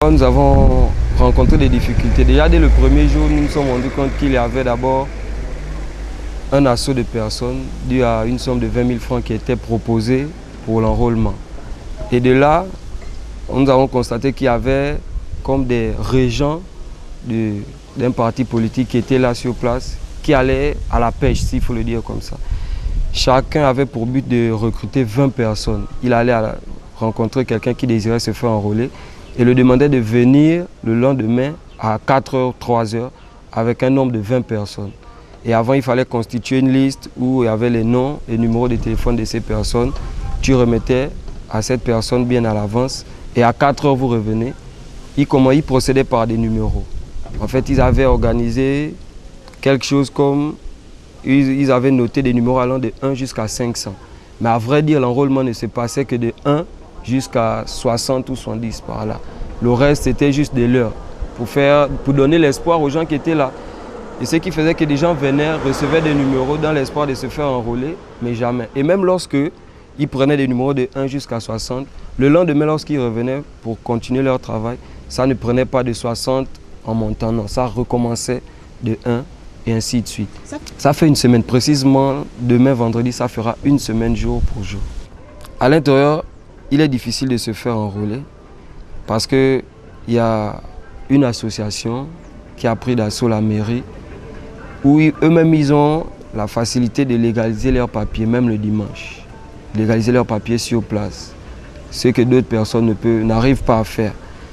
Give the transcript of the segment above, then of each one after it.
Là, nous avons rencontré des difficultés. Déjà, dès le premier jour, nous nous sommes rendus compte qu'il y avait d'abord un assaut de personnes dû à une somme de 20 000 francs qui était proposée pour l'enrôlement. Et de là, nous avons constaté qu'il y avait comme des régents d'un parti politique qui étaient là sur place, qui allaient à la pêche, s'il faut le dire comme ça. Chacun avait pour but de recruter 20 personnes. Il allait rencontrer quelqu'un qui désirait se faire enrôler et le demandait de venir le lendemain à 4h, 3h avec un nombre de 20 personnes. Et avant, il fallait constituer une liste où il y avait les noms et numéros de téléphone de ces personnes. Tu remettais à cette personne bien à l'avance et à 4h, vous revenez. Ils procédaient par des numéros. En fait, ils avaient organisé quelque chose comme... Ils avaient noté des numéros allant de 1 jusqu'à 500. Mais à vrai dire, l'enrôlement ne se passait que de 1 jusqu'à 60 ou 70 par là. Le reste, c'était juste des leurs pour donner l'espoir aux gens qui étaient là. Et ce qui faisait que des gens venaient, recevaient des numéros dans l'espoir de se faire enrôler, mais jamais. Et même lorsque ils prenaient des numéros de 1 jusqu'à 60, le lendemain, lorsqu'ils revenaient pour continuer leur travail, ça ne prenait pas de 60 en montant, non, ça recommençait de 1 et ainsi de suite. Ça fait une semaine, précisément demain vendredi, ça fera une semaine jour pour jour. À l'intérieur, il est difficile de se faire enrôler parce qu'il y a une association qui a pris d'assaut la mairie où eux-mêmes ils ont la facilité de légaliser leurs papiers, même le dimanche. Légaliser leurs papiers sur place, ce que d'autres personnes n'arrivent pas à faire.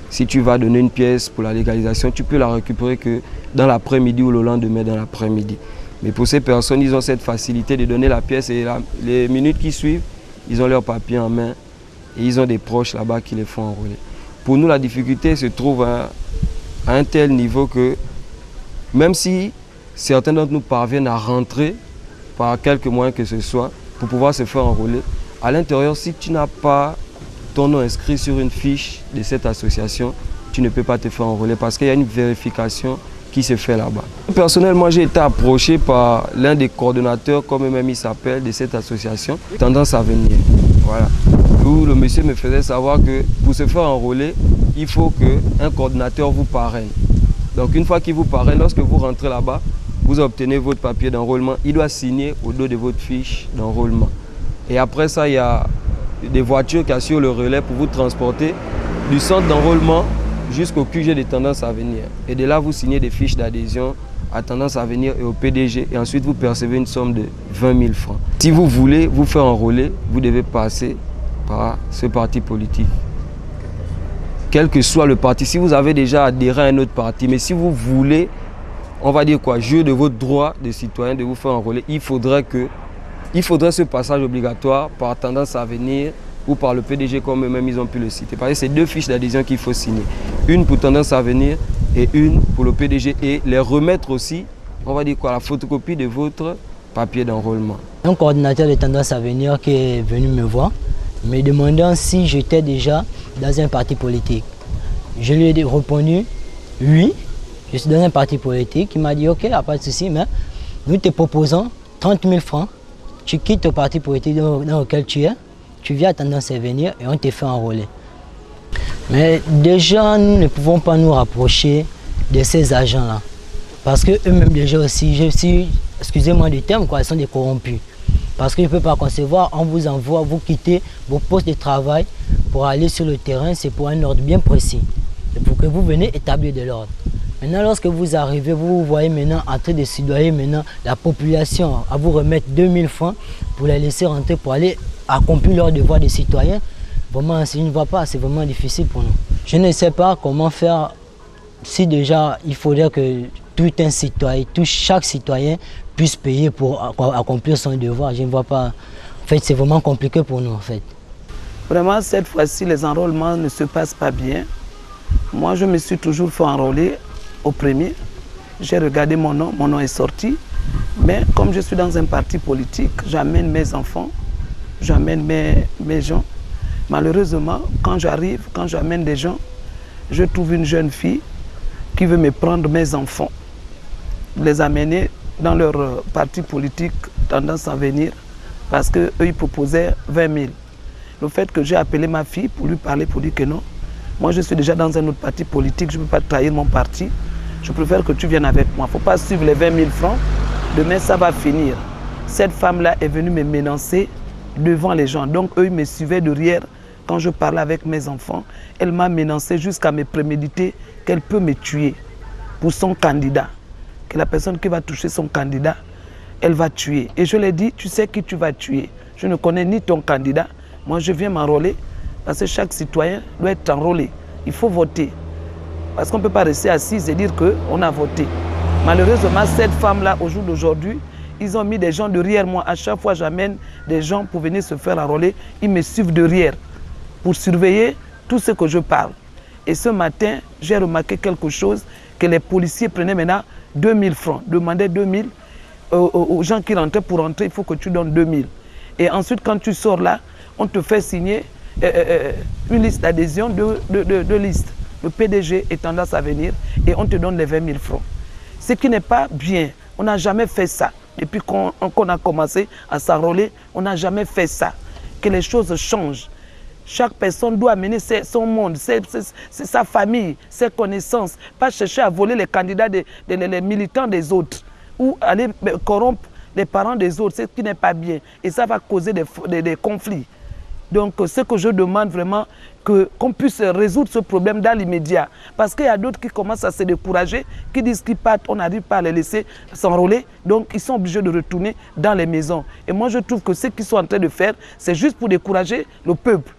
Si tu vas donner une pièce pour la légalisation, tu peux la récupérer que dans l'après-midi ou le lendemain dans l'après-midi. Mais pour ces personnes, ils ont cette facilité de donner la pièce et les minutes qui suivent, ils ont leurs papiers en main et ils ont des proches là-bas qui les font enrôler. Pour nous, la difficulté se trouve à un tel niveau que même si certains d'entre nous parviennent à rentrer par quelques moyens que ce soit pour pouvoir se faire enrôler, à l'intérieur, si tu n'as pas ton nom inscrit sur une fiche de cette association, tu ne peux pas te faire enrôler parce qu'il y a une vérification qui se fait là-bas. Personnellement, j'ai été approché par l'un des coordonnateurs, comme même il s'appelle, de cette association, Tendance à venir. Voilà. Où le monsieur me faisait savoir que pour se faire enrôler, il faut qu'un coordonnateur vous parraine. Donc une fois qu'il vous parraine, lorsque vous rentrez là-bas, vous obtenez votre papier d'enrôlement. Il doit signer au dos de votre fiche d'enrôlement. Et après ça, il y a des voitures qui assurent le relais pour vous transporter du centre d'enrôlement jusqu'au QG de Tendance à venir. Et de là, vous signez des fiches d'adhésion à Tendance à venir et au PDG. Et ensuite, vous percevez une somme de 20 000 francs. Si vous voulez vous faire enrôler, vous devez passer par ce parti politique. Quel que soit le parti, si vous avez déjà adhéré à un autre parti, mais si vous voulez, on va dire quoi, jouer de votre droit de citoyen de vous faire enrôler, il faudrait ce passage obligatoire par Tendance à venir ou par le PDG comme eux-mêmes ils ont pu le citer. Parce que c'est deux fiches d'adhésion qu'il faut signer. Une pour Tendance à venir et une pour le PDG et les remettre aussi, on va dire quoi, la photocopie de votre papier d'enrôlement. Un coordinateur de Tendance à venir qui est venu me voir, me demandant si j'étais déjà dans un parti politique. Je lui ai répondu oui, je suis dans un parti politique. Il m'a dit ok, pas de souci, mais nous te proposons 30 000 francs. Tu quittes le parti politique dans lequel tu es, tu viens à Tendance à venir et on te fait enrôler. Mais déjà, nous ne pouvons pas nous rapprocher de ces agents-là. Parce qu'eux-mêmes déjà aussi, excusez-moi du terme, ils sont des corrompus. Parce que je ne peux pas concevoir, on vous envoie, vous quittez vos postes de travail pour aller sur le terrain, c'est pour un ordre bien précis. C'est pour que vous venez établir de l'ordre. Maintenant, lorsque vous arrivez, vous voyez maintenant en train de soudoyer maintenant la population à vous remettre 2000 francs pour les laisser rentrer, pour aller accomplir leur devoir de citoyen. Vraiment, je ne vois pas, c'est vraiment difficile pour nous. Je ne sais pas comment faire si déjà il faudrait que chaque citoyen puisse payer pour accomplir son devoir. Je ne vois pas. En fait, c'est vraiment compliqué pour nous en fait. Vraiment, cette fois-ci, les enrôlements ne se passent pas bien. Moi, je me suis toujours fait enrôler au premier. J'ai regardé mon nom est sorti. Mais comme je suis dans un parti politique, j'amène mes enfants, j'amène mes gens. Malheureusement, quand j'amène des gens, je trouve une jeune fille qui veut me prendre mes enfants, les amener dans leur parti politique Tendance à venir, parce qu'eux, ils proposaient 20 000. Le fait que j'ai appelé ma fille pour lui parler, pour dire que non, Moi, je suis déjà dans un autre parti politique, je ne peux pas trahir mon parti. Je préfère que tu viennes avec moi. Il ne faut pas suivre les 20 000 francs. Demain, ça va finir. Cette femme-là est venue me menacer devant les gens. Donc, eux, ils me suivaient derrière quand je parlais avec mes enfants. Elle m'a menacé jusqu'à me préméditer qu'elle peut me tuer pour son candidat. Que la personne qui va toucher son candidat, elle va tuer. Et je lui ai dit, tu sais qui tu vas tuer. Je ne connais ni ton candidat. Moi, je viens m'enrôler parce que chaque citoyen doit être enrôlé. Il faut voter. Parce qu'on ne peut pas rester assise et dire qu'on a voté. Malheureusement, cette femme-là, au jour d'aujourd'hui, ils ont mis des gens derrière moi. À chaque fois, j'amène des gens pour venir se faire enrôler. Ils me suivent derrière pour surveiller tout ce que je parle. Et ce matin, j'ai remarqué quelque chose, que les policiers prenaient maintenant 2000 francs. Demandaient 2000 aux gens qui rentraient. Pour rentrer, il faut que tu donnes 2000. Et ensuite, quand tu sors là, on te fait signer une liste d'adhésion de listes. Le PDG est tendance à venir et on te donne les 20 000 francs. Ce qui n'est pas bien. On n'a jamais fait ça. Depuis qu'on a commencé à s'enrôler, on n'a jamais fait ça. Que les choses changent. Chaque personne doit amener son monde, sa famille, ses connaissances. Pas chercher à voler les candidats, les militants des autres. Ou aller corrompre les parents des autres, ce qui n'est pas bien. Et ça va causer des conflits. Donc, ce que je demande vraiment, qu'on puisse résoudre ce problème dans l'immédiat. Parce qu'il y a d'autres qui commencent à se décourager, qui disent qu'ils partent, on n'arrive pas à les laisser s'enrôler. Donc, ils sont obligés de retourner dans les maisons. Et moi, je trouve que ce qu'ils sont en train de faire, c'est juste pour décourager le peuple.